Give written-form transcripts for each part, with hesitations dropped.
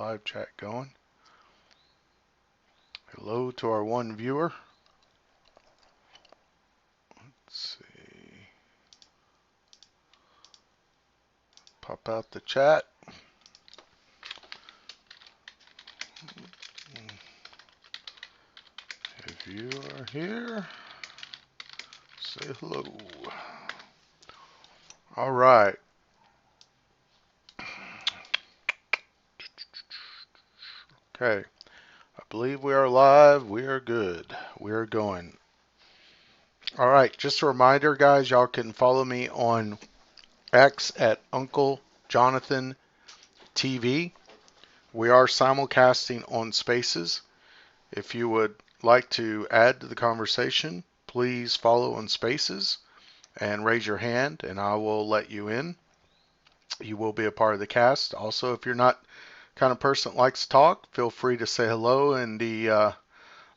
live chat going. Hello to our one viewer. Let's see. Pop out the chat. If you are here, say hello. All right. Okay. I believe we are live. We are good. We are going. All right. Just a reminder, guys, y'all can follow me on X at Uncle Jonathan TV. We are simulcasting on Spaces. If you would like to add to the conversation, please follow on Spaces and raise your hand, and I will let you in. You will be a part of the cast. Also, if you're not the kind of person that likes to talk, feel free to say hello in the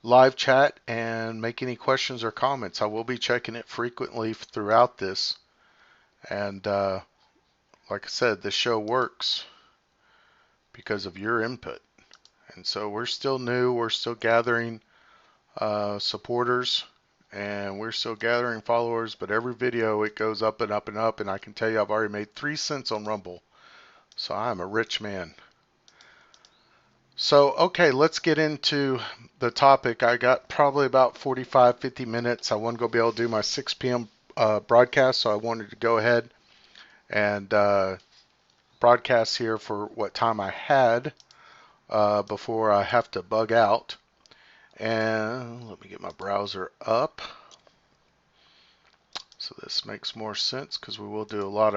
live chat and make any questions or comments. I will be checking it frequently throughout this. And like I said, this show works because of your input. And so we're still new. We're still gathering supporters, and we're still gathering followers, but every video it goes up and up and up, and I can tell you I've already made 3 cents on Rumble, so I'm a rich man. So okay, let's get into the topic. I got probably about 45-50 minutes. I want to be able to do my 6 p.m. Broadcast, so I wanted to go ahead and broadcast here for what time I had before I have to bug out. And let me get my browser up. So this makes more sense because we will do a lot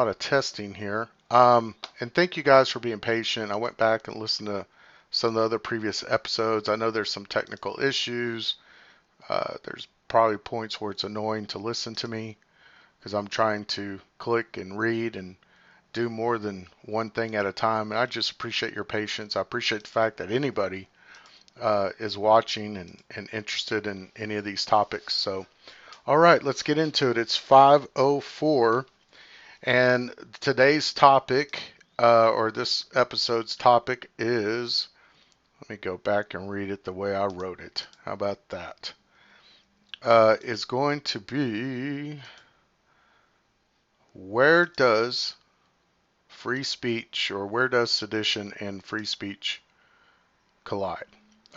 of testing here. And thank you guys for being patient. I went back and listened to some of the other previous episodes. I know there's some technical issues. There's probably points where it's annoying to listen to me because I'm trying to click and read and do more than one thing at a time. And I just appreciate your patience. I appreciate the fact that anybody is watching and interested in any of these topics. So, all right, let's get into it. It's 5:04, and today's topic, or this episode's topic, is, let me go back and read it the way I wrote it. How about that? Is going to be, where does free speech, or where does sedition and free speech collide?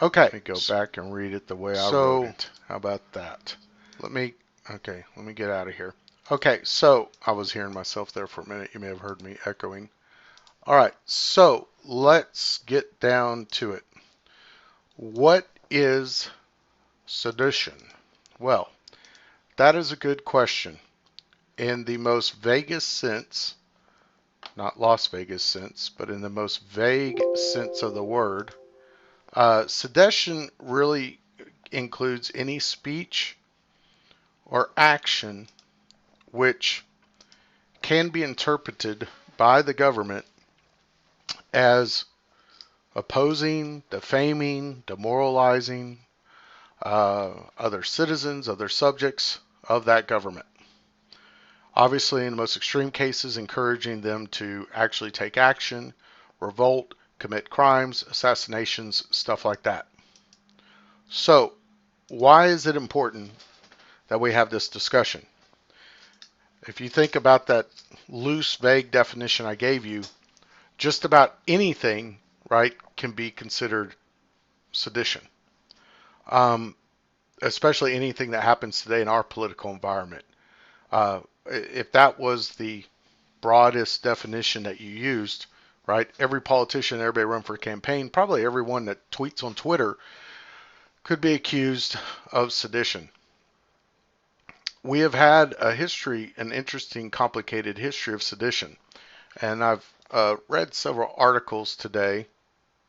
Okay, let me go back and read it the way I wrote it. How about that? Let me get out of here. Okay, so I was hearing myself there for a minute. You may have heard me echoing. All right, so let's get down to it. What is sedition? Well, that is a good question. In the most vaguest sense, not Las Vegas sense, but in the most vague sense of the word, sedition really includes any speech or action which can be interpreted by the government as opposing, defaming, demoralizing other citizens, other subjects of that government. Obviously, in the most extreme cases, encouraging them to actually take action, revolt, commit crimes, assassinations, stuff like that. So, why is it important that we have this discussion? If you think about that loose, vague definition I gave you, just about anything, right, can be considered sedition. Especially anything that happens today in our political environment. If that was the broadest definition that you used, right, every politician, everybody run for a campaign, probably everyone that tweets on Twitter could be accused of sedition. We have had a history, an interesting, complicated history of sedition. And I've read several articles today.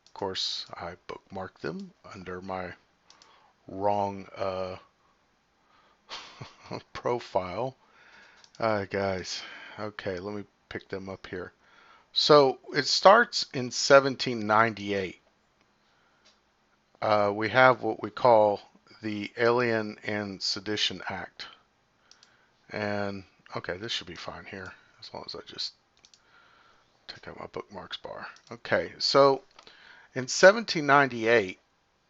Of course, I bookmarked them under my wrong profile. Guys, okay, let me pick them up here. So it starts in 1798. We have what we call the Alien and Sedition Act. And, okay, this should be fine here, as long as I just Take out my bookmarks bar. Okay, so in 1798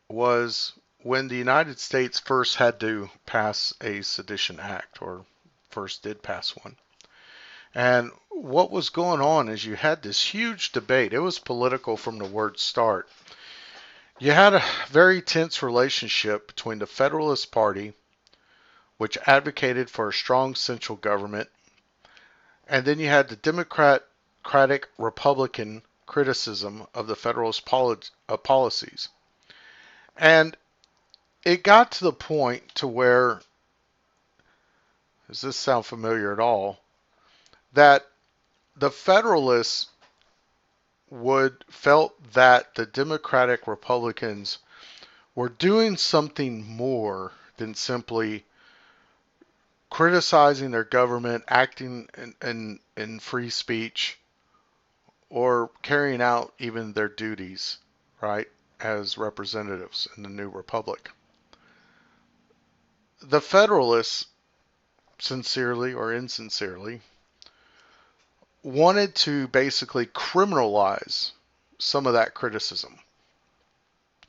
was when the United States first had to pass a Sedition Act, or first did pass one. And what was going on is you had this huge debate. It was political from the word start. You had a very tense relationship between the Federalist Party, which advocated for a strong central government, and then you had the Democratic Republican criticism of the Federalist policies. And it got to the point to where, does this sound familiar at all, that the Federalists felt that the Democratic Republicans were doing something more than simply criticizing their government, acting in free speech, or carrying out even their duties, right, as representatives in the new republic. The Federalists, sincerely or insincerely, wanted to basically criminalize some of that criticism.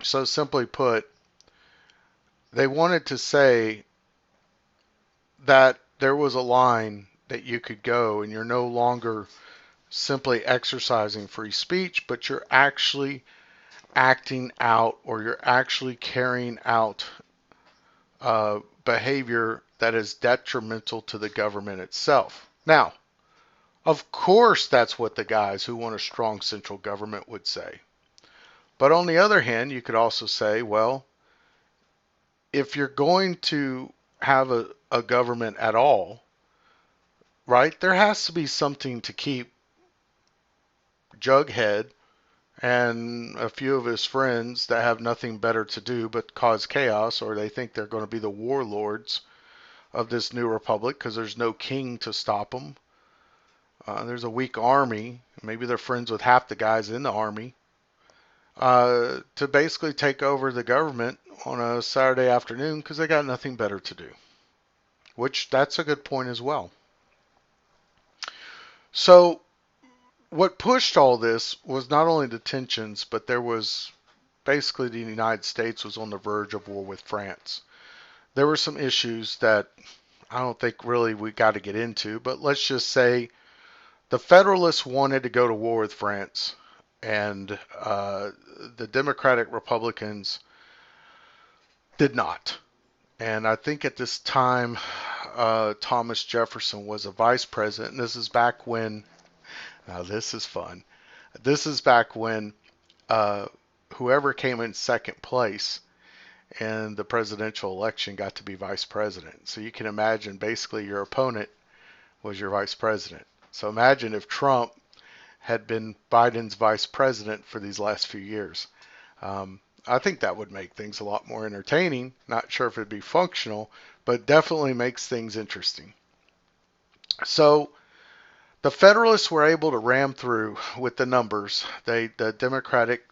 So simply put, they wanted to say that there was a line that you could go and you're no longer simply exercising free speech, but you're actually acting out, or you're actually carrying out behavior that is detrimental to the government itself. Now, of course, that's what the guys who want a strong central government would say. But on the other hand, you could also say, well, if you're going to have a government at all, right, there has to be something to keep Jughead and a few of his friends that have nothing better to do but cause chaos, or they think they're going to be the warlords of this new republic because there's no king to stop them. There's a weak army. Maybe they're friends with half the guys in the army. To basically take over the government on a Saturday afternoon because they got nothing better to do. Which, that's a good point as well. So, what pushed all this was not only the tensions, but there was basically the United States was on the verge of war with France. There were some issues that I don't think really we got to get into, but let's just say the Federalists wanted to go to war with France, and the Democratic Republicans did not. And I think at this time, Thomas Jefferson was a vice president, and this is back when, now this is fun, this is back when whoever came in second place in the presidential election got to be vice president. So you can imagine basically your opponent was your vice president. So imagine if Trump had been Biden's vice president for these last few years. I think that would make things a lot more entertaining. Not sure if it'd be functional, but definitely makes things interesting. So the Federalists were able to ram through with the numbers. The Democratic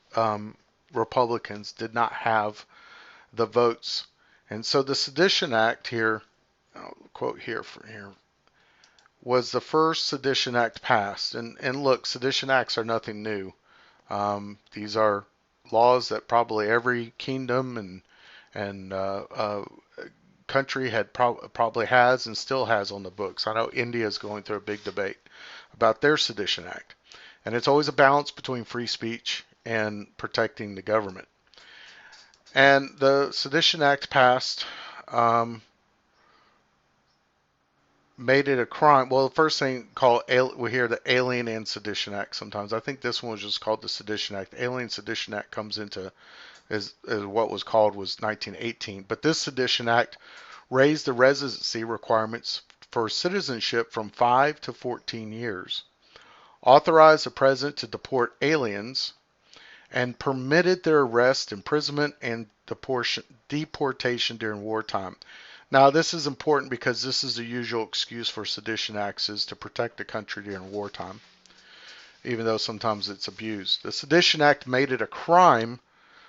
Republicans did not have the votes. And so the Sedition Act here, I'll quote here from here, was the first Sedition Act passed. And look, Sedition Acts are nothing new. These are laws that probably every kingdom and country had probably has and still has on the books. I know India is going through a big debate about their Sedition Act. And it's always a balance between free speech and protecting the government. And the Sedition Act passed, made it a crime. Well, the first thing called, we hear the Alien and Sedition Act sometimes. I think this one was just called the Sedition Act. The Alien Sedition Act comes into, as what was called was 1918. But this Sedition Act raised the residency requirements for citizenship from 5 to 14 years, authorized the president to deport aliens, and permitted their arrest, imprisonment, and deportation during wartime. Now, this is important because this is the usual excuse for sedition acts, is to protect the country during wartime, even though sometimes it's abused. The Sedition Act made it a crime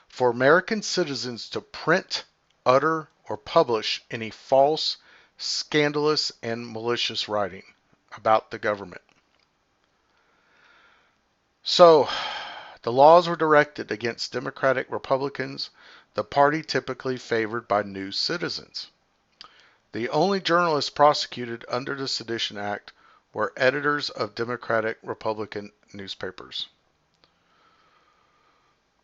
for American citizens to print, utter, or publish any false, scandalous, and malicious writing about the government. So, the laws were directed against Democratic Republicans, the party typically favored by new citizens. The only journalists prosecuted under the Sedition Act were editors of Democratic Republican newspapers.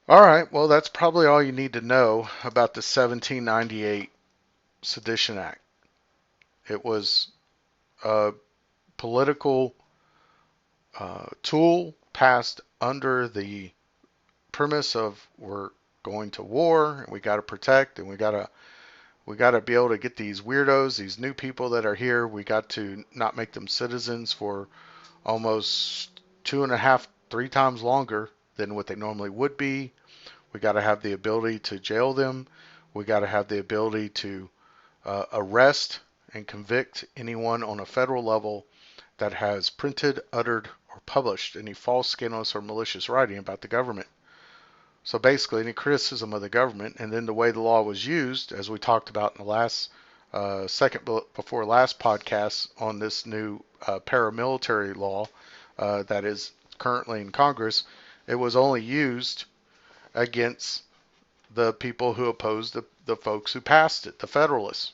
All right, well, that's probably all you need to know about the 1798 Sedition Act. It was a political tool passed under the premise of we're going to war and we got to protect and we got to be able to get these weirdos, these new people that are here. We got to not make them citizens for almost 2.5, 3 times longer than what they normally would be. We got to have the ability to jail them. We got to have the ability to arrest and convict anyone on a federal level that has printed, uttered, or published any false, scandalous, or malicious writing about the government. So basically, any criticism of the government, and then the way the law was used, as we talked about in the last second before last podcast on this new paramilitary law that is currently in Congress, it was only used against the people who opposed the folks who passed it, the Federalists.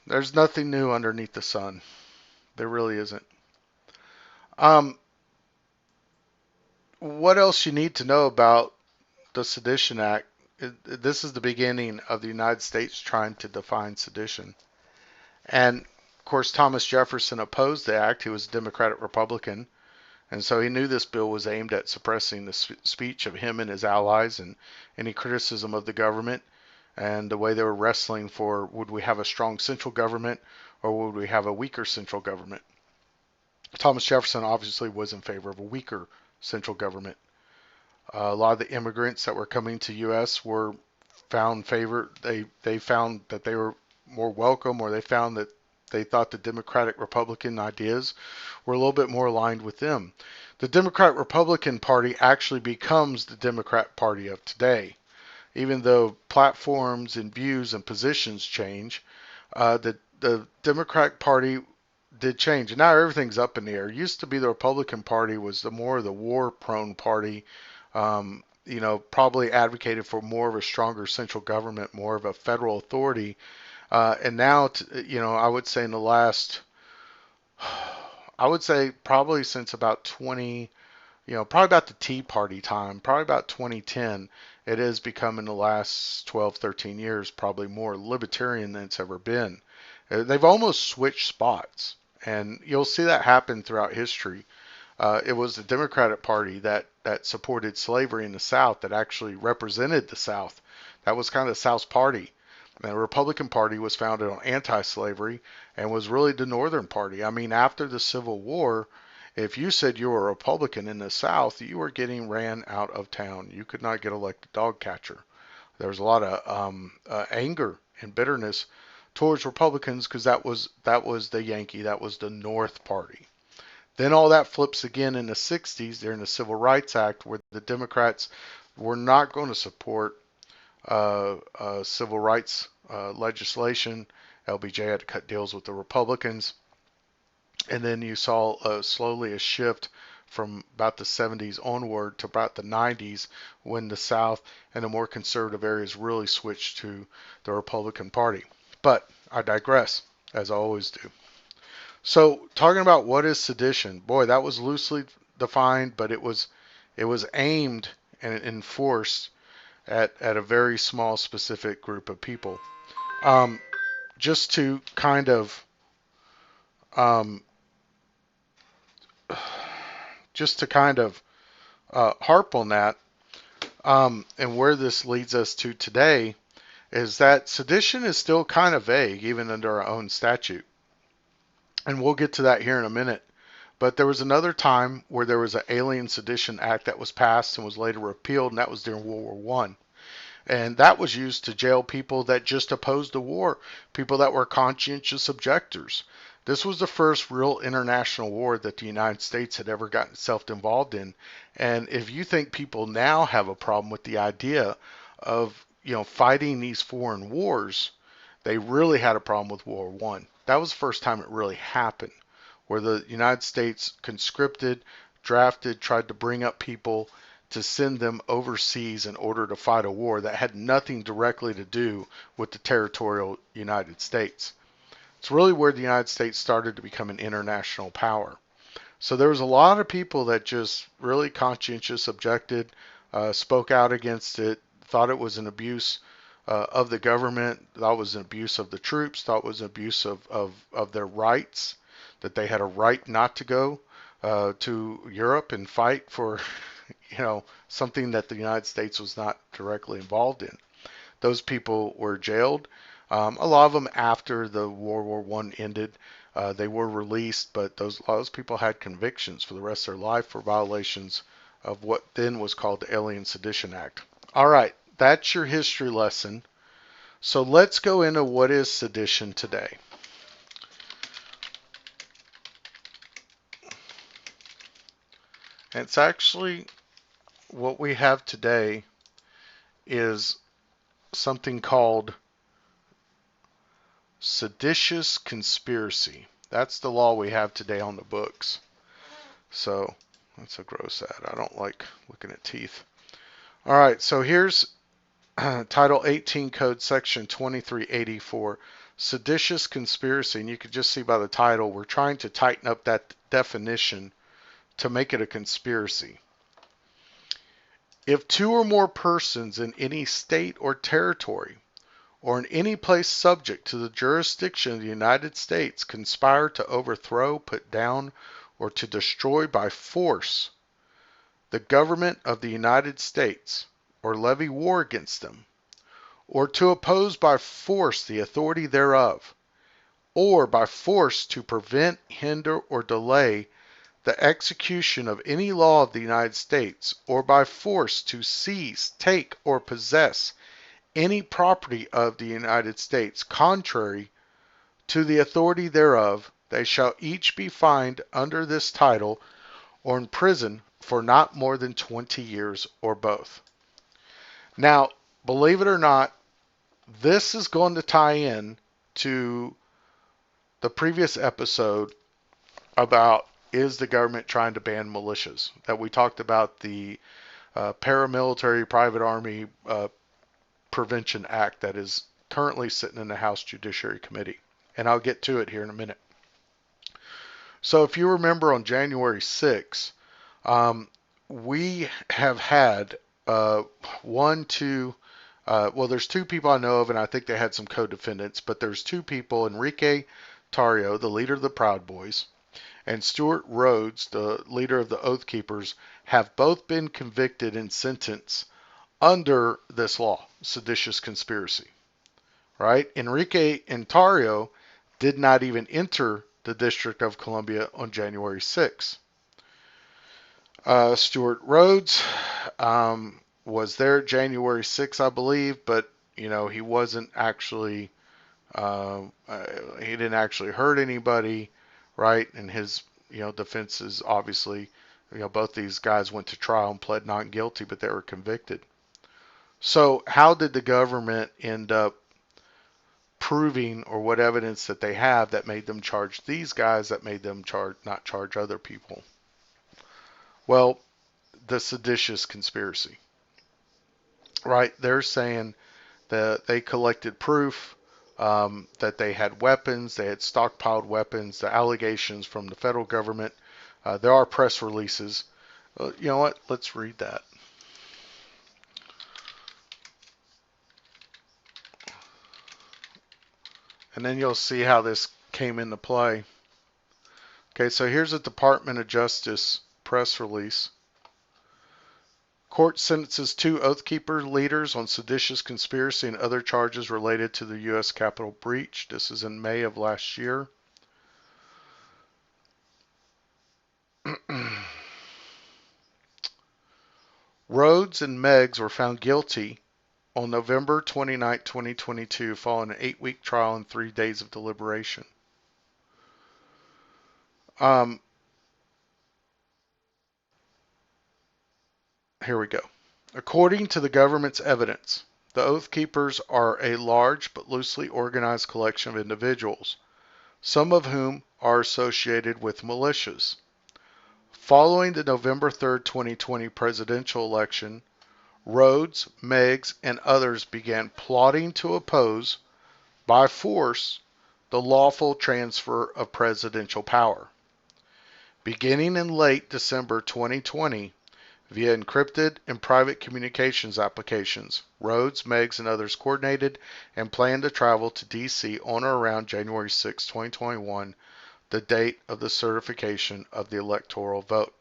There's nothing new underneath the sun. There really isn't. What else you need to know about the Sedition Act? This is the beginning of the United States trying to define sedition. And of course, Thomas Jefferson opposed the act. He was a Democratic Republican. And so he knew this bill was aimed at suppressing the speech of him and his allies and any criticism of the government and the way they were wrestling for would we have a strong central government or would we have a weaker central government. Thomas Jefferson obviously was in favor of a weaker central government. A lot of the immigrants that were coming to U.S. were found favor. They found that they were more welcome, or they found that they thought the Democratic Republican ideas were a little bit more aligned with them. The Democrat Republican Party actually becomes the Democrat Party of today. Even though platforms and views and positions change, the Democratic Party did change. And now everything's up in the air. It used to be the Republican Party was the more the war-prone party, probably advocated for more of a stronger central government, more of a federal authority. And now, I would say in the last, I would say probably since about probably about the Tea Party time, probably about 2010, it has become in the last 12, 13 years probably more libertarian than it's ever been. They've almost switched spots, and you'll see that happen throughout history. It was the Democratic Party that supported slavery in the South that actually represented the South. That was kind of the South's party. And the Republican Party was founded on anti-slavery and was really the Northern Party. I mean, after the Civil War, if you said you were a Republican in the South, you were getting ran out of town. You could not get elected dog catcher. There was a lot of anger and bitterness towards Republicans because that was the Yankee, that was the North Party. Then all that flips again in the 60s during the Civil Rights Act, where the Democrats were not going to support civil rights legislation. LBJ had to cut deals with the Republicans. And then you saw slowly a shift from about the 70s onward to about the 90s when the South and the more conservative areas really switched to the Republican Party. But I digress, as I always do. So talking about what is sedition, boy, that was loosely defined, but it was aimed and enforced at a very small specific group of people. Just to kind of harp on that, and where this leads us to today is that sedition is still kind of vague even under our own statute. And we'll get to that here in a minute. But there was another time where there was an Alien Sedition Act that was passed and was later repealed, and that was during World War I. And that was used to jail people that just opposed the war, people that were conscientious objectors. This was the first real international war that the United States had ever gotten itself involved in. And if you think people now have a problem with the idea of, fighting these foreign wars, they really had a problem with World War I. That was the first time it really happened. where the United States conscripted, drafted, tried to bring up people to send them overseas in order to fight a war that had nothing directly to do with the territorial United States. It's really where the United States started to become an international power. So there was a lot of people that just really conscientious objected, spoke out against it, thought it was an abuse of the government, thought it was an abuse of the troops, thought it was an abuse of their rights, that they had a right not to go to Europe and fight for, something that the United States was not directly involved in. Those people were jailed. A lot of them after the World War I ended, they were released, but a lot of those people had convictions for the rest of their life for violations of what then was called the Alien Sedition Act. All right, that's your history lesson. So let's go into what is sedition today. And it's actually what we have today is something called seditious conspiracy. That's the law we have today on the books. So that's a gross ad. I don't like looking at teeth. All right, so here's Title 18 Code Section 2384, seditious conspiracy. And you can just see by the title, we're trying to tighten up that definition to make it a conspiracy. If two or more persons in any state or territory or in any place subject to the jurisdiction of the United States conspire to overthrow, put down, or to destroy by force the government of the United States, or levy war against them, or to oppose by force the authority thereof, or by force to prevent, hinder, or delay the execution of any law of the United States, or by force to seize, take, or possess any property of the United States contrary to the authority thereof, they shall each be fined under this title or in prison for not more than 20 years or both. Now, believe it or not, this is going to tie in to the previous episode about is the government trying to ban militias, that we talked about the paramilitary private army Prevention Act that is currently sitting in the House Judiciary Committee. And I'll get to it here in a minute. So if you remember on January 6th, we have had there's two people I know of, and I think they had some co-defendants, but there's two people, Enrique Tarrio, the leader of the Proud Boys, and Stuart Rhodes, the leader of the Oath Keepers, have both been convicted and sentenced under this law, seditious conspiracy, right? Enrique Tarrio did not even enter the District of Columbia on January 6th. Stuart Rhodes was there January 6th, I believe, but he wasn't actually, he didn't actually hurt anybody, right? And his, defense is obviously, both these guys went to trial and pled not guilty, but they were convicted. So how did the government end up proving, or what evidence that they have that made them charge these guys, that made them not charge other people? Well, the seditious conspiracy, right? They're saying that they collected proof that they had weapons, they had stockpiled weapons, the allegations from the federal government. There are press releases. You know what? Let's read that. And then you'll see how this came into play. Okay, so here's a Department of Justice press release. Court sentences 2 Oath Keeper leaders on seditious conspiracy and other charges related to the U.S. Capitol breach. This is in May of last year. Rhodes and Meggs were found guilty on November 29, 2022, following an 8-week trial and 3 days of deliberation. Here we go. According to the government's evidence, the Oath Keepers are a large but loosely organized collection of individuals some of whom are associated with militias. Following the November 3, 2020 presidential election, Rhodes, Meigs, and others began plotting to oppose, by force, the lawful transfer of presidential power. Beginning in late December 2020, via encrypted and private communications applications, Rhodes, Meigs, and others coordinated and planned to travel to D.C. on or around January 6, 2021, the date of the certification of the electoral vote.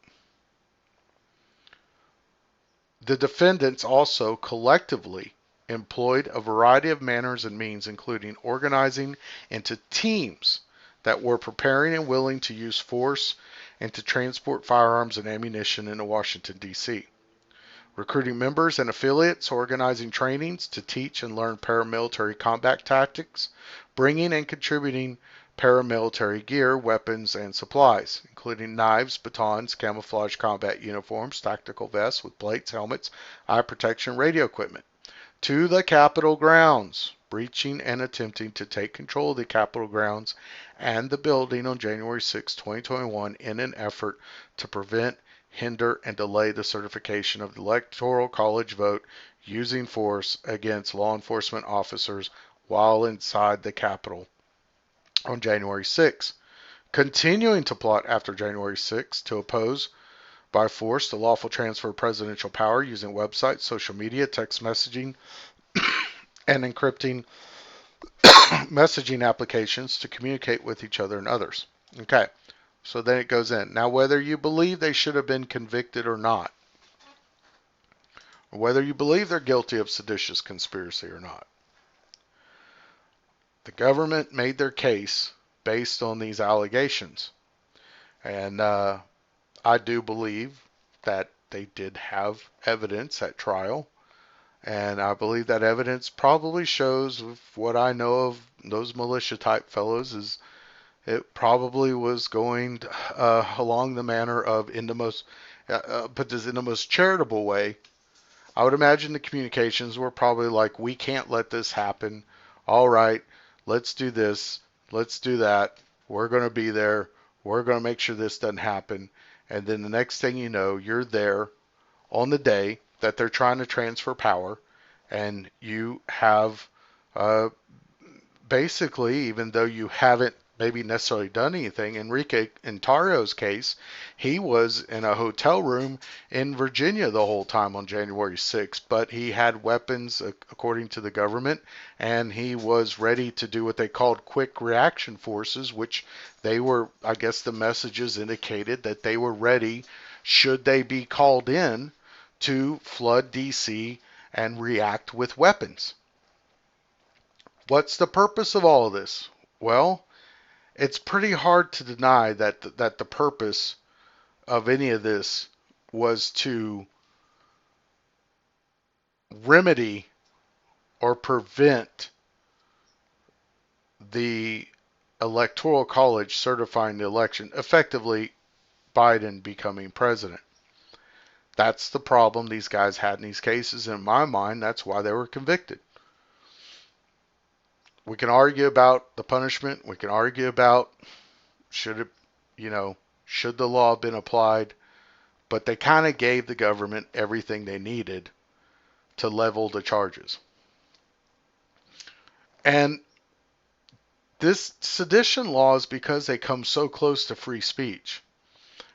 The defendants also collectively employed a variety of manners and means, including organizing into teams that were preparing and willing to use force and to transport firearms and ammunition into Washington, D.C., recruiting members and affiliates, organizing trainings to teach and learn paramilitary combat tactics, bringing and contributing paramilitary gear, weapons, and supplies, including knives, batons, camouflage combat uniforms, tactical vests with plates, helmets, eye protection, radio equipment, to the Capitol grounds, breaching and attempting to take control of the Capitol grounds and the building on January 6, 2021 in an effort to prevent, hinder, and delay the certification of the Electoral College vote using force against law enforcement officers while inside the Capitol on January 6, continuing to plot after January 6 to oppose by force the lawful transfer of presidential power using websites, social media, text messaging, and encrypting messaging applications to communicate with each other and others. Okay, so then it goes in. Now, whether you believe they should have been convicted or not, or whether you believe they're guilty of seditious conspiracy or not, the government made their case based on these allegations. And I do believe that they did have evidence at trial. And I believe that evidence probably shows, what I know of those militia type fellows, is it probably was going along the manner of, in the most, put this in the most charitable way. I would imagine the communications were probably like, we can't let this happen. All right, let's do this. Let's do that. We're going to be there. We're going to make sure this doesn't happen. And then the next thing you know, you're there on the day that they're trying to transfer power, and you have basically, even though you haven't maybe necessarily done anything, Enrique Intario's case, he was in a hotel room in Virginia the whole time on January 6th, but he had weapons according to the government, and he was ready to do what they called quick reaction forces, which they were, I guess the messages indicated that they were ready should they be called in to flood DC and react with weapons. What's the purpose of all of this? Well, it's pretty hard to deny that the purpose of any of this was to remedy or prevent the Electoral College certifying the election, effectively Biden becoming president. That's the problem these guys had in these cases. In my mind, that's why they were convicted. We can argue about the punishment. We can argue about should the law have been applied, but they kind of gave the government everything they needed to level the charges. And this sedition law is because they come so close to free speech,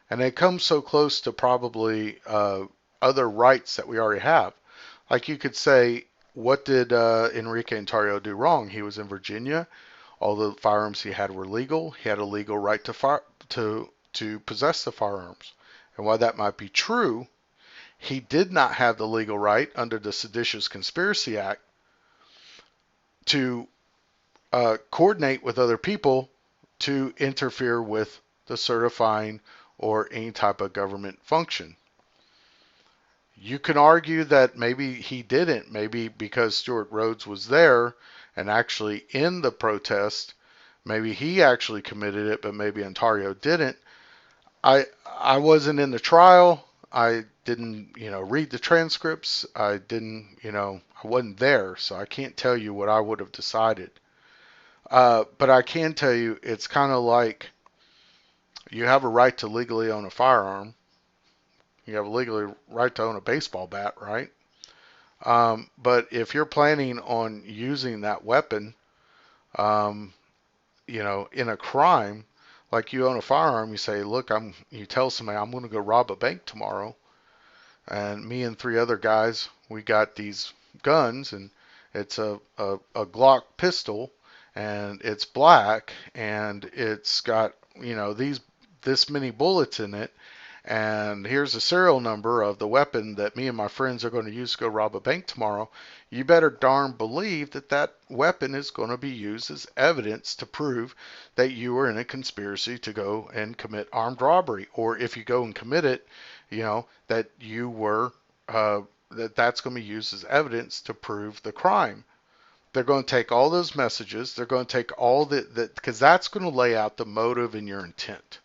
and they come so close to probably other rights that we already have. Like you could say, what did Enrique Intario do wrong? He was in Virginia. All the firearms he had were legal. He had a legal right to possess the firearms. And while that might be true, he did not have the legal right under the Seditious Conspiracy Act to coordinate with other people to interfere with the certifying or any type of government function. You can argue that maybe he didn't, maybe because Stuart Rhodes was there and actually in the protest, maybe he actually committed it, but maybe Ontario didn't. I wasn't in the trial. I didn't, read the transcripts. I wasn't there, so I can't tell you what I would have decided. But I can tell you, it's kind of like you have a right to legally own a firearm. You have a legally right to own a baseball bat, right? But if you're planning on using that weapon, um, in a crime, like you own a firearm, you say, look, you tell somebody, I'm going to go rob a bank tomorrow. And me and three other guys, we got these guns, and it's a Glock pistol, and it's black, and it's got, this many bullets in it, and here's the serial number of the weapon that me and my friends are going to use to go rob a bank tomorrow. You better darn believe that that weapon is going to be used as evidence to prove that you were in a conspiracy to go and commit armed robbery. Or if you go and commit it, that you were, that's going to be used as evidence to prove the crime. They're going to take all those messages. They're going to take all because that's going to lay out the motive and your intent.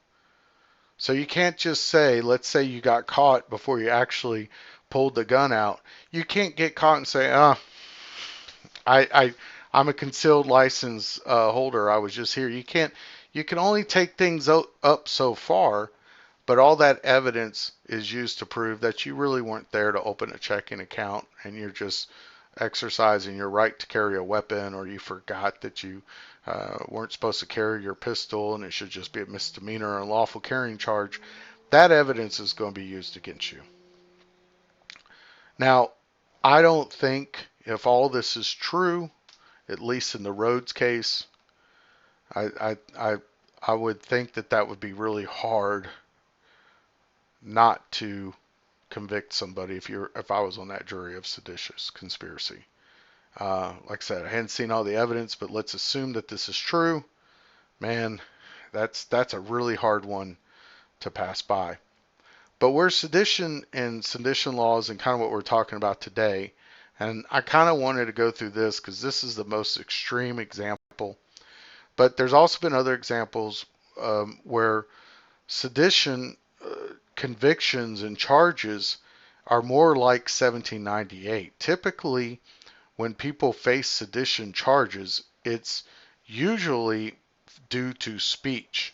So you can't just say, let's say you got caught before you actually pulled the gun out. You can't get caught and say, I'm a concealed license holder. I was just here. You can't. You can only take things up so far, but all that evidence is used to prove that you really weren't there to open a checking account, and you're just exercising your right to carry a weapon, or you forgot that you weren't supposed to carry your pistol and it should just be a misdemeanor or unlawful carrying charge. That evidence is going to be used against you. Now, I don't think if all this is true, at least in the Rhodes case, I would think that would be really hard not to convict somebody if I was on that jury of seditious conspiracy. Like I said, I hadn't seen all the evidence, but let's assume that this is true. Man, that's a really hard one to pass by. But where sedition and sedition laws and kind of what we're talking about today, and I kind of wanted to go through this because this is the most extreme example. But there's also been other examples where sedition convictions and charges are more like 1798. Typically, when people face sedition charges, it's usually due to speech.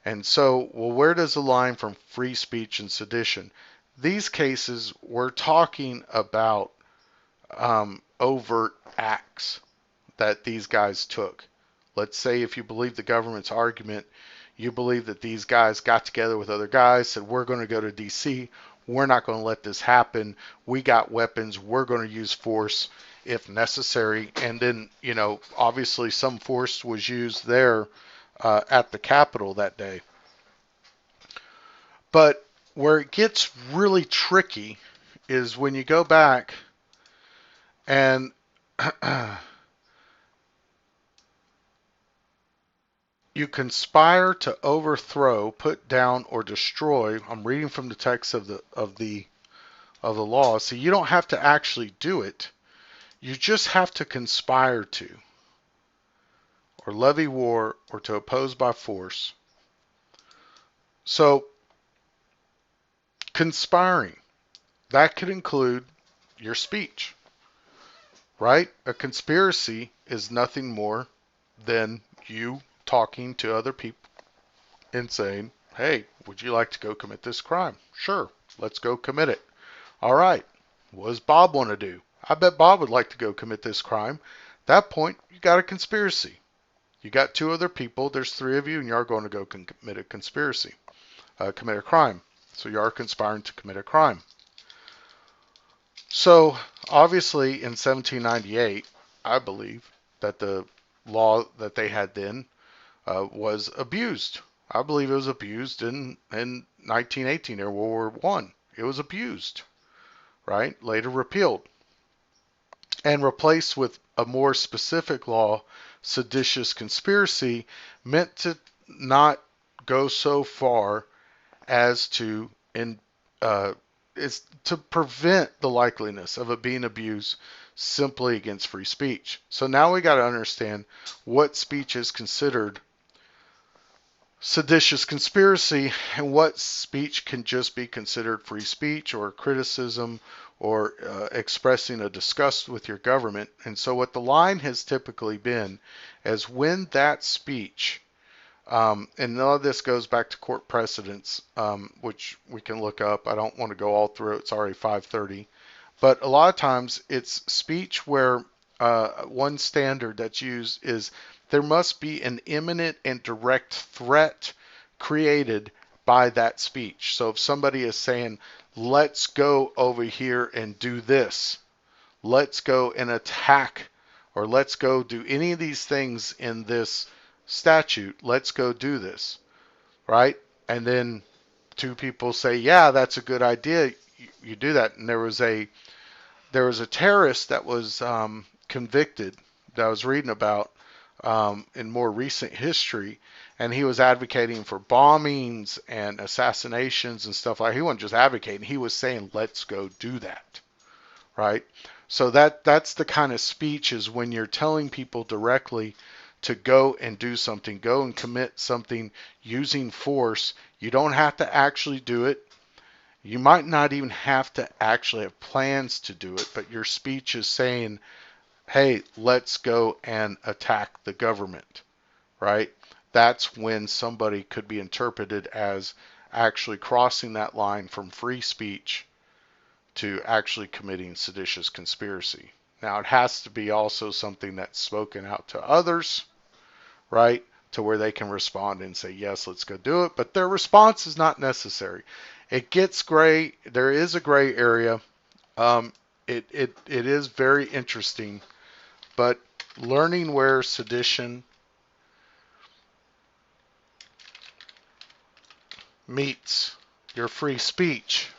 And so, well, where does the line from free speech and sedition? These cases, we're talking about overt acts that these guys took. Let's say if you believe the government's argument, you believe that these guys got together with other guys, said, we're going to go to D.C., we're not going to let this happen, we got weapons, we're going to use force if necessary. And then, obviously some force was used there at the Capitol that day. But where it gets really tricky is when you go back and you conspire to overthrow, put down, or destroy. I'm reading from the text of the law. So you don't have to actually do it. You just have to conspire to, or levy war, or to oppose by force. So conspiring, that could include your speech, right? A conspiracy is nothing more than you talking to other people and saying, hey, would you like to go commit this crime? Sure, let's go commit it. All right, what does Bob want to do? I bet Bob would like to go commit this crime. At that point, you got a conspiracy. You got two other people, there's three of you, and you are going to go commit a conspiracy, commit a crime. So you are conspiring to commit a crime. So obviously in 1798, I believe that the law that they had then was abused. I believe it was abused in 1918 or World War I. It was abused, right? Later repealed and replaced with a more specific law. Seditious conspiracy meant to not go so far as to is to prevent the likeliness of it being abused simply against free speech. So now we got to understand what speech is considered seditious conspiracy and what speech can just be considered free speech or criticism or expressing a disgust with your government. And so what the line has typically been is when that speech, and all of this goes back to court precedents, which we can look up. I don't want to go all through it. It's already 5:30. But a lot of times it's speech where one standard that's used is there must be an imminent and direct threat created by that speech. So if somebody is saying, let's go over here and do this, let's go and attack, or let's go do any of these things in this statute, let's go do this, right? And then two people say, yeah, that's a good idea. You do that. And there was a terrorist that was convicted that I was reading about in more recent history, and he was advocating for bombings and assassinations and stuff like that. He wasn't just advocating; he was saying, "Let's go do that," right? So that's the kind of speech is when you're telling people directly to go and do something, go and commit something using force. You don't have to actually do it. You might not even have to actually have plans to do it, but your speech is saying, hey, let's go and attack the government, right? That's when somebody could be interpreted as actually crossing that line from free speech to actually committing seditious conspiracy. Now, it has to be also something that's spoken out to others, right? To where they can respond and say, yes, let's go do it. But their response is not necessary. It gets gray. There is a gray area. It is very interesting. But learning where sedition meets your free speech,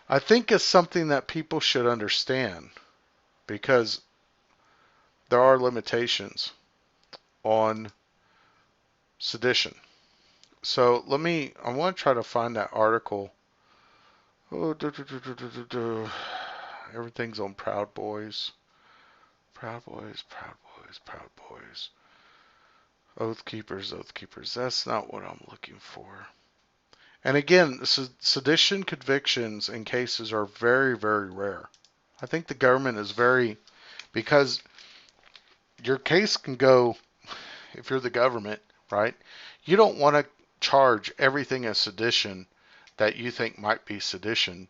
I think is something that people should understand because there are limitations on sedition. So I want to try to find that article. Oh, everything's on Proud Boys. Proud Boys, Proud Boys, Proud Boys. Oath Keepers, Oath Keepers. That's not what I'm looking for. And again, sedition convictions and cases are very, very rare. I think the government is because your case can go, if you're the government, right? You don't want to charge everything as sedition that you think might be sedition.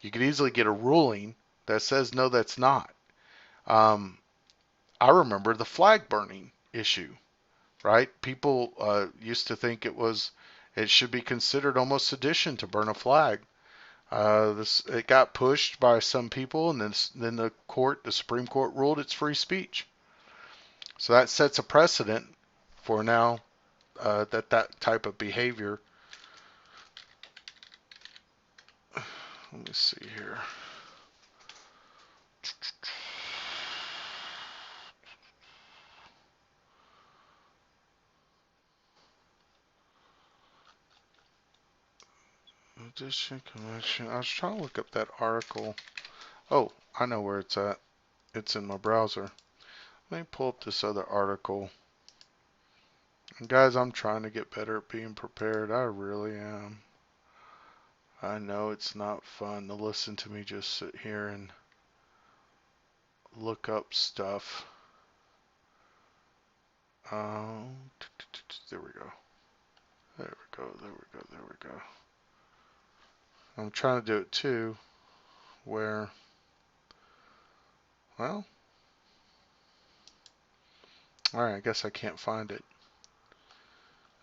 You could easily get a ruling that says, no, that's not. I remember the flag burning issue, right? People used to think it should be considered almost sedition to burn a flag. It got pushed by some people, and then the Supreme Court ruled it's free speech. So that sets a precedent for now that type of behavior. Let me see here. Sedition conviction. I was trying to look up that article. Oh, I know where it's at. It's in my browser. Let me pull up this other article. And guys, I'm trying to get better at being prepared. I really am. I know it's not fun to listen to me just sit here and look up stuff. There we go. There we go. There we go. There we go. I'm trying to do it too, where, well, alright, I guess I can't find it.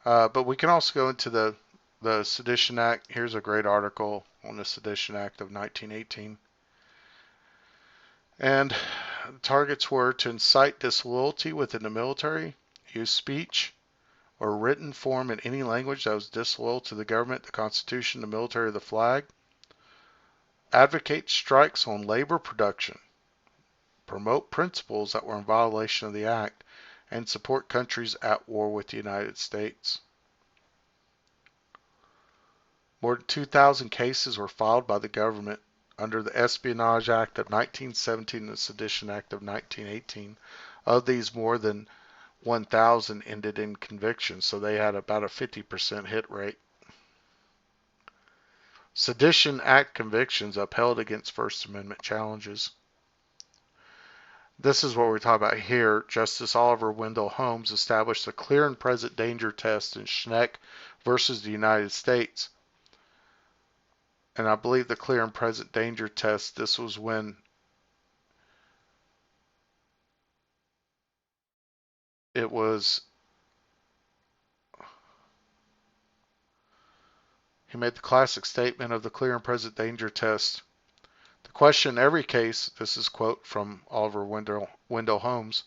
But we can also go into the Sedition Act. Here's a great article on the Sedition Act of 1918. And the targets were to incite disloyalty within the military, use speech or written form in any language that was disloyal to the government, the Constitution, the military, or the flag, advocate strikes on labor production, promote principles that were in violation of the Act, and support countries at war with the United States. More than 2,000 cases were filed by the government under the Espionage Act of 1917 and the Sedition Act of 1918. Of these, more than 1,000 ended in conviction, so they had about a 50% hit rate. Sedition Act convictions upheld against First Amendment challenges. This is what we're talking about here. Justice Oliver Wendell Holmes established the clear and present danger test in Schneck versus the United States. And I believe the clear and present danger test, this was when it was, he made the classic statement of the clear and present danger test. The question in every case, this is a quote from Oliver Wendell Holmes,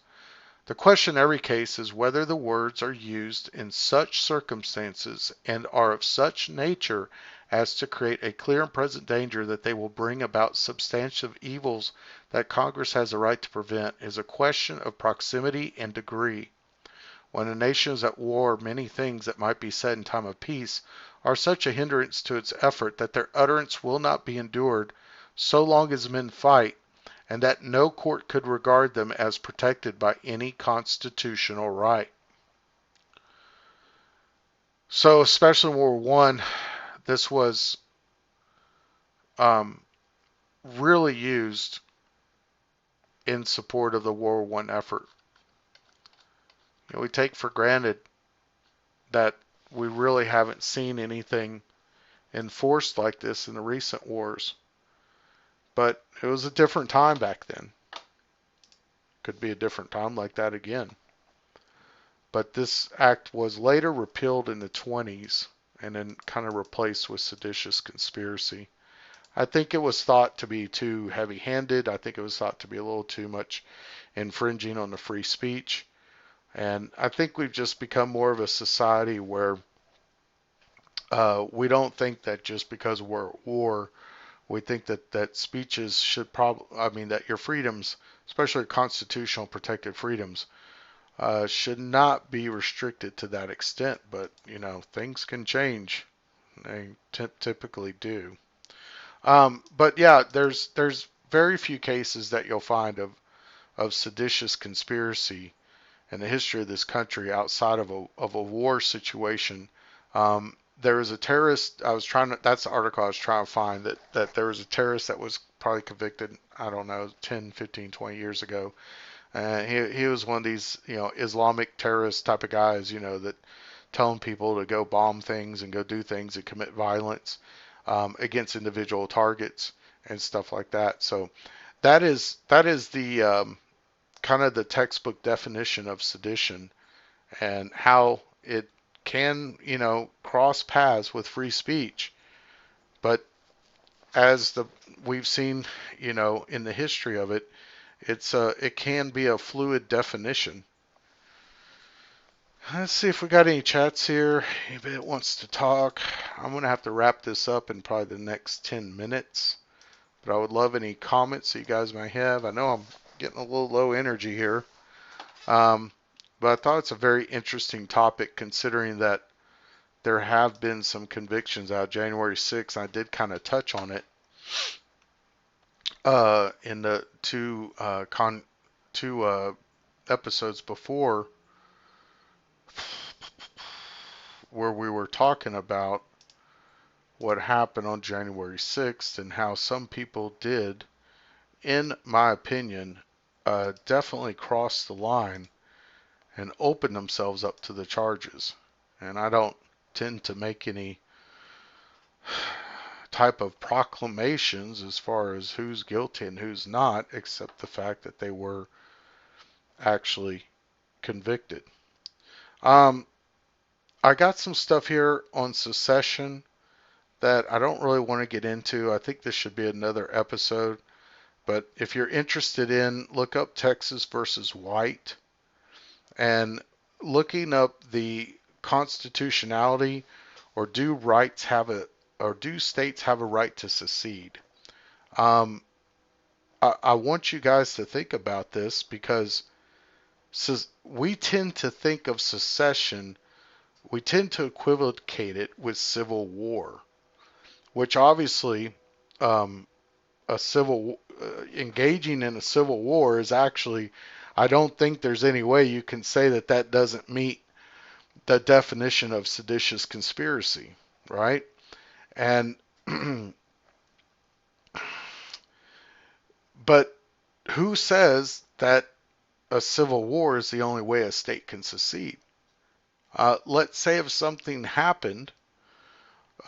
the question in every case is whether the words are used in such circumstances and are of such nature as to create a clear and present danger that they will bring about substantive evils that Congress has a right to prevent is a question of proximity and degree. When a nation is at war, many things that might be said in time of peace are such a hindrance to its effort that their utterance will not be endured so long as men fight, and that no court could regard them as protected by any constitutional right. So, especially in World War I, this was really used in support of the World War I effort. You know, we take for granted that we really haven't seen anything enforced like this in the recent wars. But it was a different time back then. Could be a different time like that again. But this act was later repealed in the 20s and then kind of replaced with seditious conspiracy. I think it was thought to be too heavy-handed. I think it was thought to be a little too much infringing on the free speech. And I think we've just become more of a society where we don't think that just because we're at war, we think that speeches should that your freedoms, especially constitutional protected freedoms, should not be restricted to that extent. But, you know, things can change. They typically do. But yeah, there's very few cases that you'll find of seditious conspiracy in the history of this country outside of a war situation. There was a terrorist, that's the article I was trying to find, that there was a terrorist that was probably convicted, I don't know, 10, 15, 20 years ago. He was one of these, you know, Islamic terrorist type of guys, you know, that telling people to go bomb things and go do things and commit violence against individual targets and stuff like that. So that is the kind of the textbook definition of sedition and how it can, you know, cross paths with free speech. But as we've seen, you know, in the history of it, it can be a fluid definition. Let's see if we got any chats here. Anybody that wants to talk? I'm going to have to wrap this up in probably the next 10 minutes. But I would love any comments that you guys may have. I know I'm getting a little low energy here. But I thought it's a very interesting topic considering that there have been some convictions out January 6th. I did kind of touch on it in the two episodes before where we were talking about what happened on January 6th and how some people did, in my opinion, definitely cross the line and open themselves up to the charges. And I don't tend to make any type of proclamations as far as who's guilty and who's not, except the fact that they were actually convicted. I got some stuff here on secession that I don't really want to get into. I think this should be another episode. But if you're interested in, look up Texas versus White and looking up the constitutionality or do states have a right to secede? I want you guys to think about this because we tend to think of secession, we tend to equivocate it with civil war, which obviously engaging in a civil war is actually, I don't think there's any way you can say that that doesn't meet the definition of seditious conspiracy, right? And but who says that a civil war is the only way a state can secede? Let's say if something happened,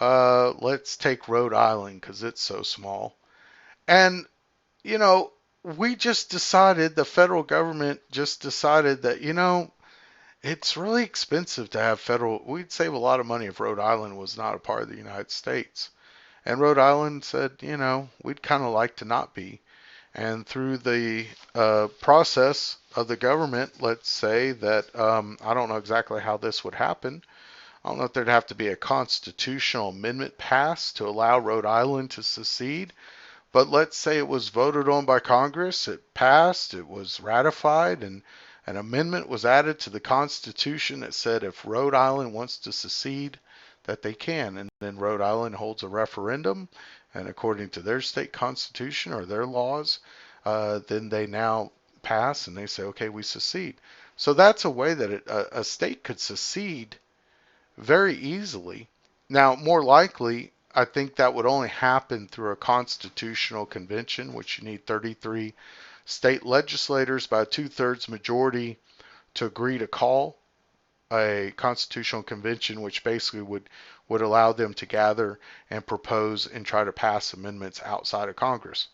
let's take Rhode Island because it's so small. And, you know, we just decided, the federal government just decided that, it's really expensive to have federal. We'd save a lot of money if Rhode Island was not a part of the United States. And Rhode Island said, we'd kind of like to not be. And through the process of the government, let's say that I don't know exactly how this would happen. I don't know if there'd have to be a constitutional amendment passed to allow Rhode Island to secede. But let's say it was voted on by Congress, it passed, it was ratified, and an amendment was added to the Constitution that said if Rhode Island wants to secede, that they can. And then Rhode Island holds a referendum, and according to their state constitution or their laws, then they now pass and they say, okay, we secede. So that's a way that a state could secede very easily. Now, more likely, I think that would only happen through a constitutional convention, which you need 33 state legislators by a 2/3 majority to agree to call a constitutional convention, which basically would allow them to gather and propose and try to pass amendments outside of Congress.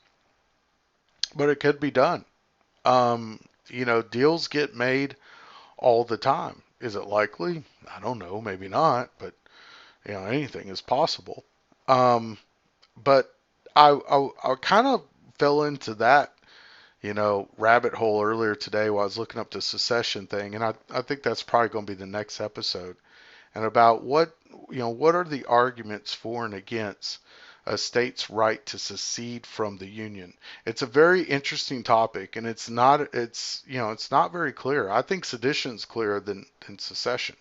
But it could be done. Deals get made all the time. Is it likely? I don't know. Maybe not. But anything is possible. But I kind of fell into that, rabbit hole earlier today while I was looking up the secession thing, and I think that's probably going to be the next episode, and about what are the arguments for and against a state's right to secede from the Union. It's a very interesting topic, and it's not very clear. I think sedition's clearer than secession.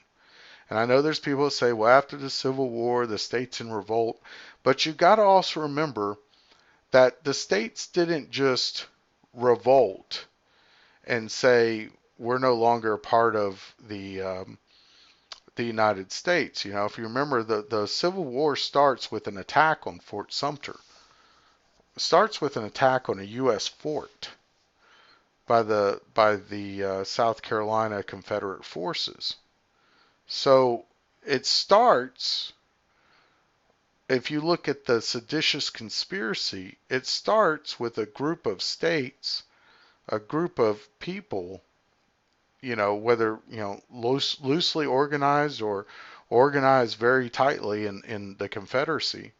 And I know there's people that say, well, after the Civil War, the state's in revolt. But you've got to also remember that the states didn't just revolt and say, we're no longer a part of the United States. If you remember, the Civil War starts with an attack on Fort Sumter. It starts with an attack on a U.S. fort by the South Carolina Confederate forces. So it starts, if you look at the seditious conspiracy, it starts with a group of states, a group of people, whether, loosely organized or organized very tightly in the Confederacy,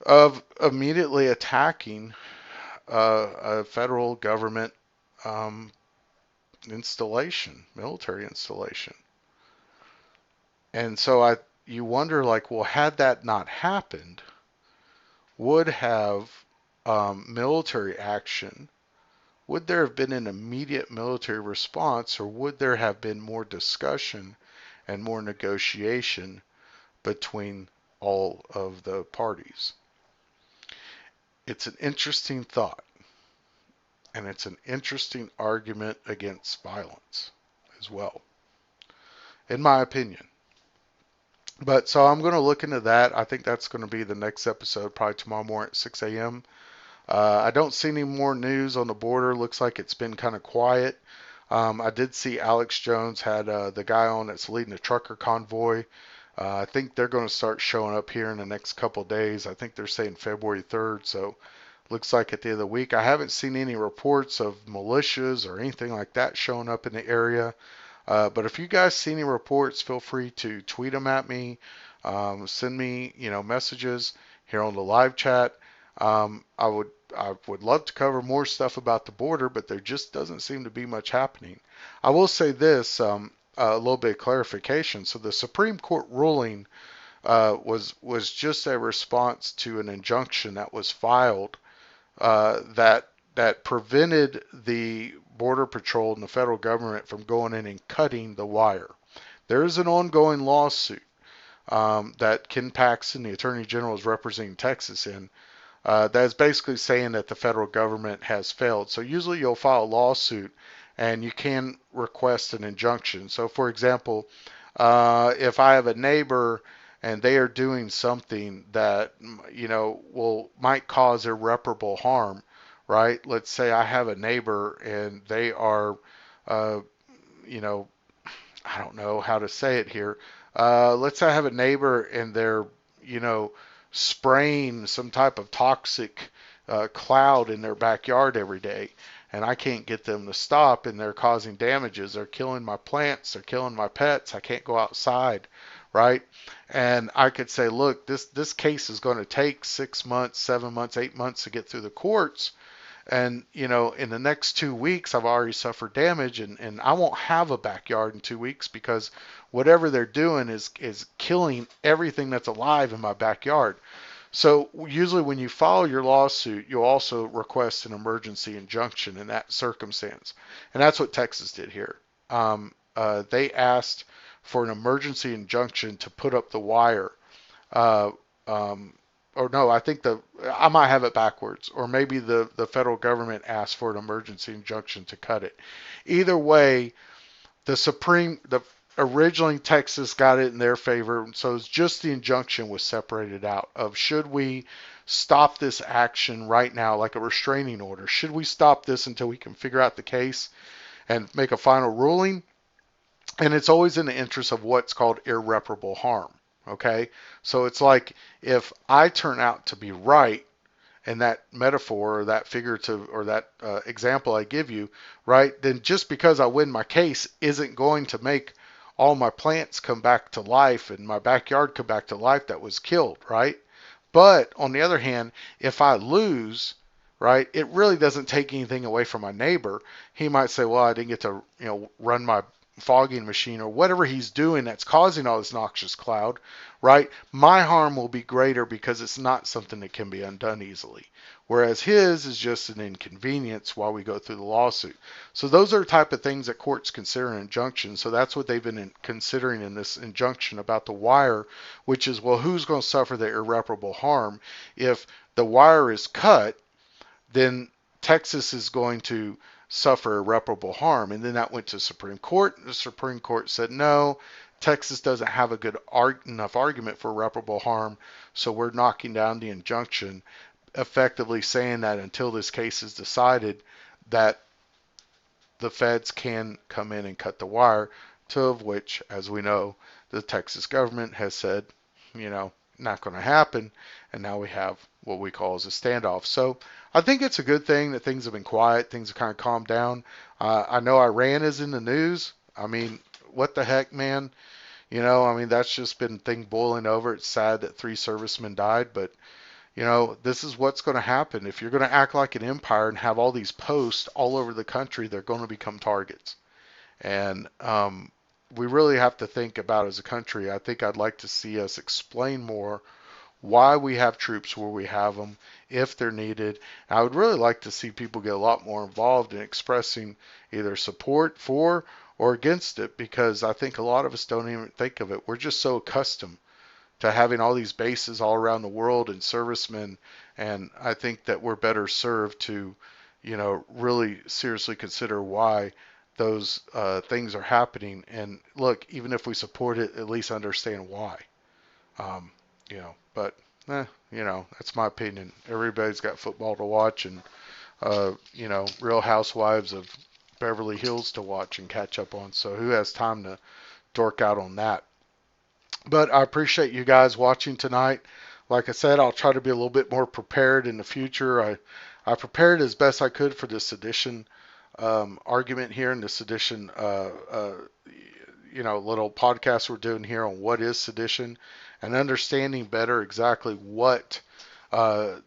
of immediately attacking a federal government military installation. And so you wonder, like, well, had that not happened, would have military action, would there have been an immediate military response, or would there have been more discussion and more negotiation between all of the parties? It's an interesting thought, and it's an interesting argument against violence as well, in my opinion. But so I'm going to look into that. I think that's going to be the next episode, probably tomorrow morning at 6 a.m. I don't see any more news on the border. Looks like it's been kind of quiet. I did see Alex Jones had the guy on that's leading the trucker convoy. I think they're going to start showing up here in the next couple of days. I think they're saying February 3rd. So looks like at the end of the week. I haven't seen any reports of militias or anything like that showing up in the area. But if you guys see any reports, feel free to tweet them at me, send me, messages here on the live chat. I would love to cover more stuff about the border, but there just doesn't seem to be much happening. I will say this, a little bit of clarification. So the Supreme Court ruling was just a response to an injunction that was filed that prevented the Border Patrol and the federal government from going in and cutting the wire. There is an ongoing lawsuit that Ken Paxton, the Attorney General, is representing Texas in, that is basically saying that the federal government has failed. So usually you'll file a lawsuit and you can request an injunction. So, for example, if I have a neighbor and they are doing something that might cause irreparable harm, right? Let's say I have a neighbor and they are, uh, you know, I don't know how to say it here. Let's say I have a neighbor and they're, you know, spraying some type of toxic cloud in their backyard every day, and I can't get them to stop, and they're causing damages. They're killing my plants. They're killing my pets. I can't go outside, right? And I could say, look, this case is going to take 6 months, 7 months, 8 months to get through the courts. And, in the next 2 weeks, I've already suffered damage, and I won't have a backyard in 2 weeks because whatever they're doing is killing everything that's alive in my backyard. So usually when you file your lawsuit, you'll also request an emergency injunction in that circumstance. And that's what Texas did here. They asked for an emergency injunction to put up the wire. Uh, or no, I might have it backwards, or maybe the federal government asked for an emergency injunction to cut it. Either way, the originally Texas got it in their favor, so it's just the injunction was separated out of should we stop this action right now, like a restraining order? Should we stop this until we can figure out the case and make a final ruling? And it's always in the interest of what's called irreparable harm. Okay, so it's like if I turn out to be right in that metaphor or that figurative or that example I give you, right, then just because I win my case isn't going to make all my plants come back to life and my backyard come back to life that was killed, right? But on the other hand, if I lose, right, it really doesn't take anything away from my neighbor. He might say, well, I didn't get to, run my fogging machine or whatever he's doing that's causing all this noxious cloud, right? My harm will be greater because it's not something that can be undone easily. Whereas his is just an inconvenience while we go through the lawsuit. So those are the type of things that courts consider an injunction. So that's what they've been considering in this injunction about the wire, which is, well, who's going to suffer the irreparable harm? If the wire is cut, then Texas is going to suffer irreparable harm. And then that went to Supreme Court. The Supreme Court said, no, Texas doesn't have a good enough argument for irreparable harm, so we're knocking down the injunction, effectively saying that until this case is decided, that the feds can come in and cut the wire, to of which, as we know, the Texas government has said, not going to happen, and now we have what we call as a standoff. So I think it's a good thing that things have been quiet, things have kind of calmed down. I know Iran is in the news. I mean, what the heck, man? That's just been thing boiling over. It's sad that 3 servicemen died, but this is what's going to happen. If you're going to act like an empire and have all these posts all over the country, they're going to become targets. And we really have to think about as a country. I think I'd like to see us explain more why we have troops where we have them, if they're needed. I would really like to see people get a lot more involved in expressing either support for or against it, because I think a lot of us don't even think of it. We're just so accustomed to having all these bases all around the world and servicemen, and I think that we're better served to, really seriously consider why those things are happening. And look, even if we support it, at least understand why. But that's my opinion. Everybody's got football to watch, and Real Housewives of Beverly Hills to watch and catch up on. So who has time to dork out on that? But I appreciate you guys watching tonight. Like I said, I'll try to be a little bit more prepared in the future. I prepared as best I could for the sedition argument here and the sedition little podcast we're doing here on what is sedition and understanding better exactly what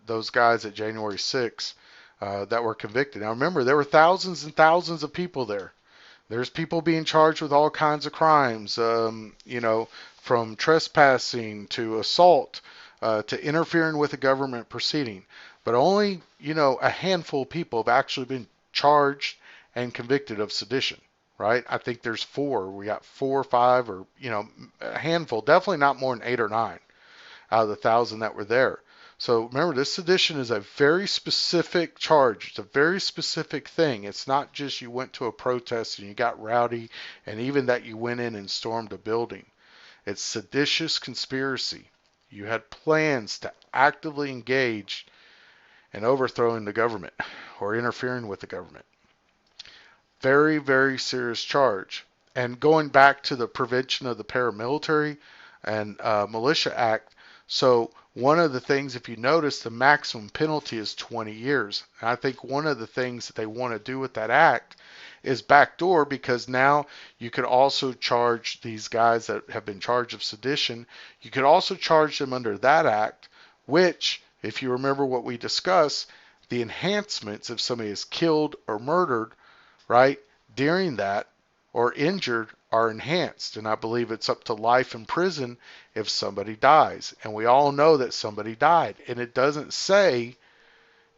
those guys at January 6th that were convicted. Now remember, there were thousands and thousands of people there. There's people being charged with all kinds of crimes, from trespassing to assault to interfering with a government proceeding. But only, a handful of people have actually been charged and convicted of sedition, right? I think there's 4. We got 4 or 5 or, a handful, definitely not more than 8 or 9 out of the 1,000 that were there. So remember, this sedition is a very specific charge. It's a very specific thing. It's not just you went to a protest and you got rowdy, and even that you went in and stormed a building. It's seditious conspiracy. You had plans to actively engage in overthrowing the government or interfering with the government. Very, very serious charge. And going back to the Prevention of the Paramilitary and Militia Act, so one of the things, if you notice, the maximum penalty is 20 years. And I think one of the things that they want to do with that act is backdoor, because now you could also charge these guys that have been charged of sedition. You could also charge them under that act, which, if you remember what we discussed, the enhancements, if somebody is killed or murdered, right, during that or injured, are enhanced. And I believe it's up to life in prison if somebody dies. And we all know that somebody died. And it doesn't say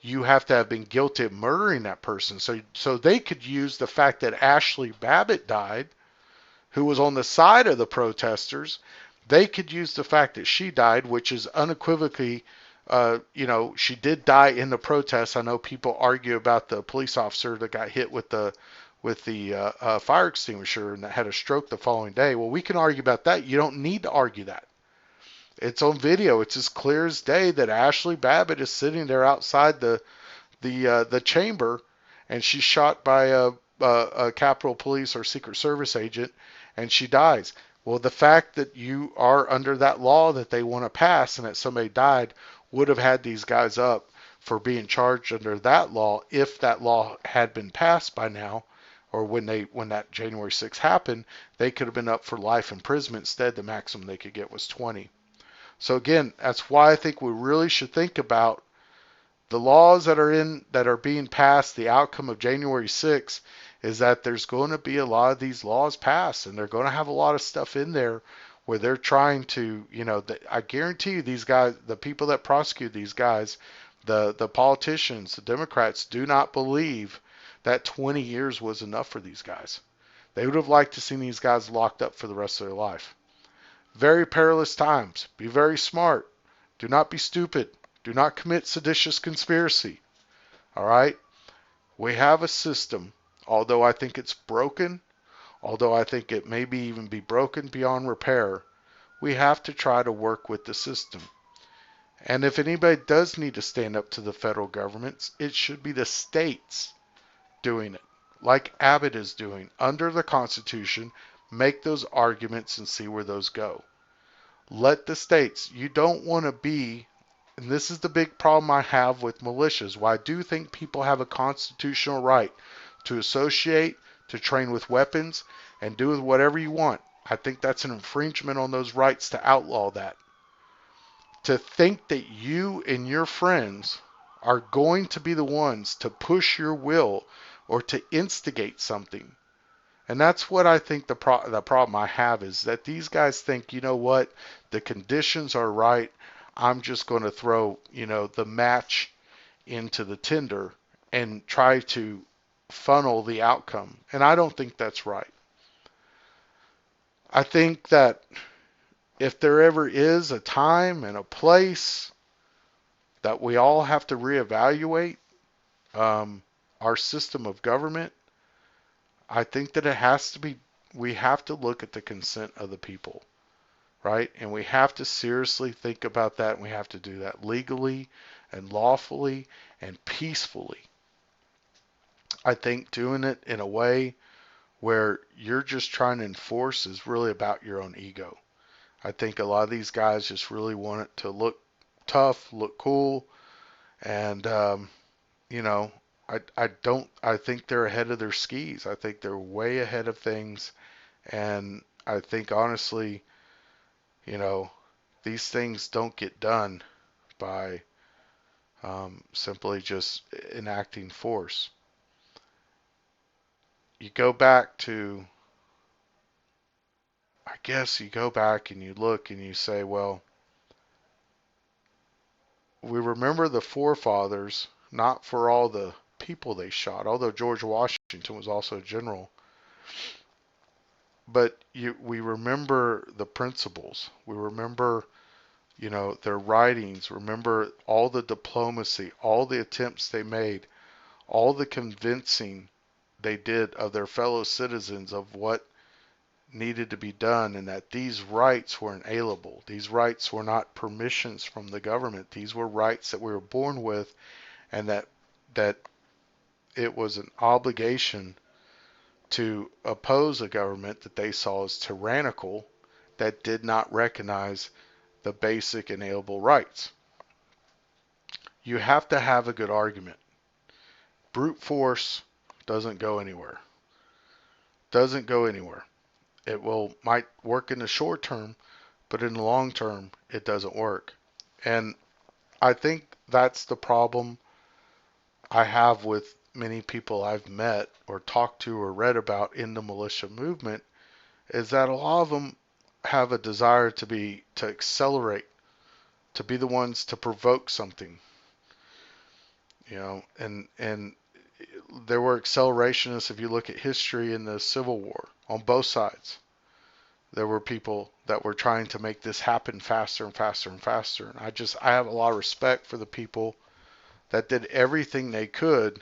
you have to have been guilty of murdering that person. So they could use the fact that Ashley Babbitt died, who was on the side of the protesters. They could use the fact that she died, which is unequivocally, she did die in the protest. I know people argue about the police officer that got hit with the fire extinguisher and that had a stroke the following day. Well, we can argue about that. You don't need to argue that. It's on video. It's as clear as day that Ashley Babbitt is sitting there outside the chamber, and she's shot by a Capitol Police or Secret Service agent, and she dies. Well, the fact that you are under that law that they want to pass and that somebody died would have had these guys up for being charged under that law if that law had been passed by now, or when that January 6th happened, they could have been up for life imprisonment. Instead, the maximum they could get was 20. So again, that's why I think we really should think about the laws that are being passed. The outcome of January 6th is that there's going to be a lot of these laws passed, and they're going to have a lot of stuff in there where they're trying to, I guarantee you these guys, the people that prosecute these guys, the politicians, the Democrats, do not believe that 20 years was enough for these guys. They would have liked to see these guys locked up for the rest of their life. Very perilous times. Be very smart. Do not be stupid. Do not commit seditious conspiracy. All right? We have a system, although I think it's broken, although I think it may even be broken beyond repair, we have to try to work with the system. And if anybody does need to stand up to the federal governments, it should be the states doing it, like Abbott is doing under the Constitution. Make those arguments and see where those go. Let the states, you don't want to be, and this is the big problem I have with militias, why I do think people have a constitutional right to associate, to train with weapons, and do with whatever you want. I think that's an infringement on those rights to outlaw that. To think that you and your friends are going to be the ones to push your will or to instigate something. And that's what I think the problem I have is that these guys think, you know what, the conditions are right. I'm just going to throw, the match into the tinder and try to funnel the outcome. And I don't think that's right. I think that if there ever is a time and a place that we all have to reevaluate our system of government, I think that it has to be, we have to look at the consent of the people, right? And we have to seriously think about that, and we have to do that legally and lawfully and peacefully. I think doing it in a way where you're just trying to enforce is really about your own ego. I think a lot of these guys just really want it to look tough, look cool, and I think they're ahead of their skis. I think they're way ahead of things, and I think honestly, these things don't get done by simply just enacting force. You go back to, I guess you go back and you look and you say, well, we remember the forefathers not for all the people they shot, although George Washington was also a general. But we remember the principles. We remember their writings. Remember all the diplomacy, all the attempts they made, all the convincing they did of their fellow citizens of what needed to be done, and that these rights were inalienable. These rights were not permissions from the government. These were rights that we were born with, and that it was an obligation to oppose a government that they saw as tyrannical, that did not recognize the basic inalienable rights. You have to have a good argument. Brute force doesn't go anywhere. Doesn't go anywhere. It might work in the short term, but in the long term, it doesn't work. And I think that's the problem I have with many people I've met or talked to or read about in the militia movement, is that a lot of them have a desire to accelerate, to be the ones to provoke something, and there were accelerationists. If you look at history in the Civil War on both sides, there were people that were trying to make this happen faster and faster and faster. And I have a lot of respect for the people that did everything they could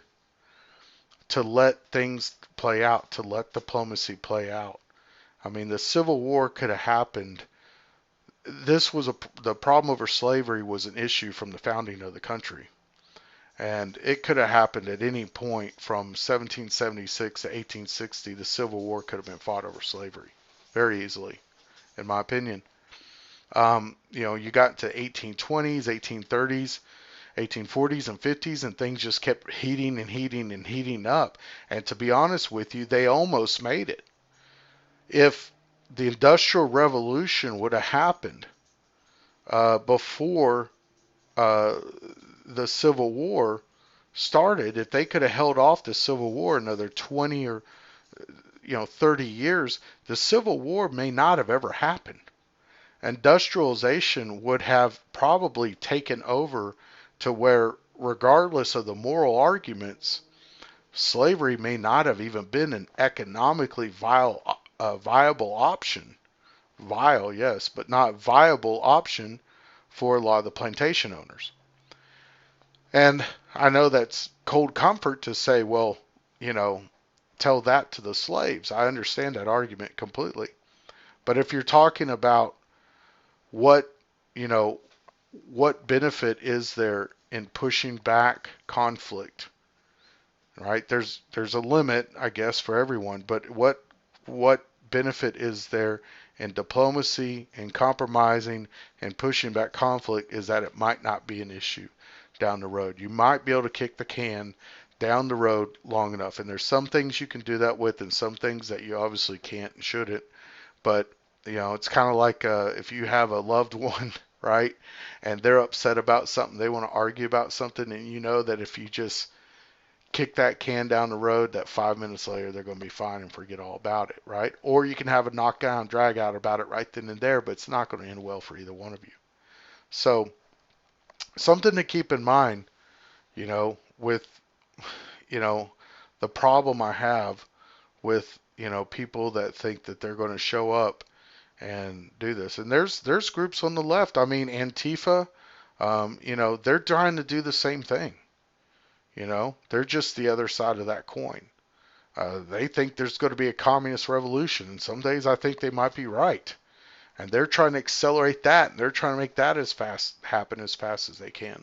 to let things play out, to let diplomacy play out. I mean, the Civil War could have happened. The problem over slavery was an issue from the founding of the country. And it could have happened at any point from 1776 to 1860. The Civil War could have been fought over slavery very easily, in my opinion. You got to 1820s, 1830s, 1840s, and 50s, and things just kept heating and heating and heating up. And to be honest with you, they almost made it. If the Industrial Revolution would have happened before the Civil War started, if they could have held off the Civil War another 20 or 30 years, the Civil War may not have ever happened. Industrialization would have probably taken over to where, regardless of the moral arguments, slavery may not have even been an economically viable option. Vile, yes, but not viable option for a lot of the plantation owners. And I know that's cold comfort to say, well, tell that to the slaves. I understand that argument completely. But if you're talking about what benefit is there in pushing back conflict, right? There's a limit, I guess, for everyone, but what benefit is there in diplomacy and compromising and pushing back conflict is that it might not be an issue down the road. You might be able to kick the can down the road long enough. And there's some things you can do that with and some things that you obviously can't and shouldn't. But, it's kind of like if you have a loved one, right, and they're upset about something, they want to argue about something, and you know that if you just kick that can down the road, that 5 minutes later they're going to be fine and forget all about it, right? Or you can have a knockdown, drag out about it right then and there, but it's not going to end well for either one of you. So something to keep in mind, with, the problem I have with, people that think that they're going to show up and do this. And there's groups on the left. I mean, Antifa, they're trying to do the same thing. They're just the other side of that coin. They think there's going to be a communist revolution, and some days I think they might be right. And they're trying to accelerate that, and they're trying to make that happen as fast as they can.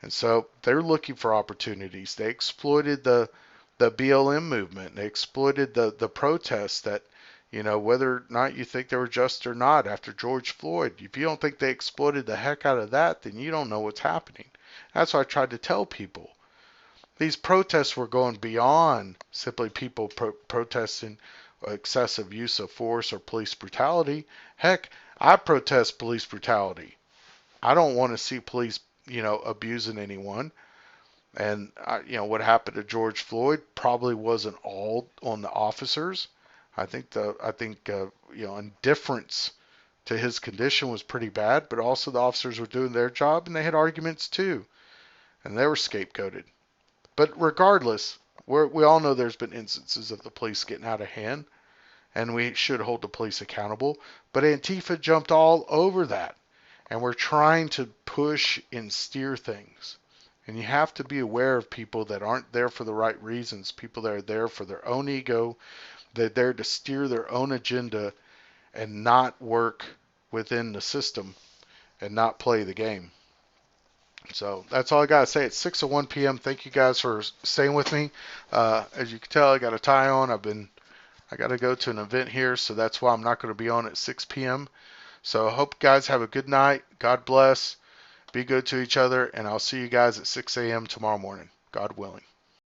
And so they're looking for opportunities. They exploited the BLM movement. They exploited the protests that, whether or not you think they were just or not after George Floyd. If you don't think they exploited the heck out of that, then you don't know what's happening. That's what I tried to tell people. These protests were going beyond simply people protesting excessive use of force or police brutality. Heck, I protest police brutality. I don't want to see police, abusing anyone. And what happened to George Floyd probably wasn't all on the officers. I think indifference to his condition was pretty bad, but also the officers were doing their job and they had arguments too, and they were scapegoated. But regardless, we all know there's been instances of the police getting out of hand, and we should hold the police accountable. But Antifa jumped all over that. and we're trying to push and steer things. And you have to be aware of people that aren't there for the right reasons, people that are there for their own ego, they're there to steer their own agenda and not work within the system and not play the game. So that's all I got to say. It's 6:01 p.m. Thank you guys for staying with me. As you can tell, I got a tie on. I got to go to an event here, so that's why I'm not going to be on at 6 p.m. So I hope you guys have a good night. God bless. Be good to each other, and I'll see you guys at 6 a.m. tomorrow morning, God willing.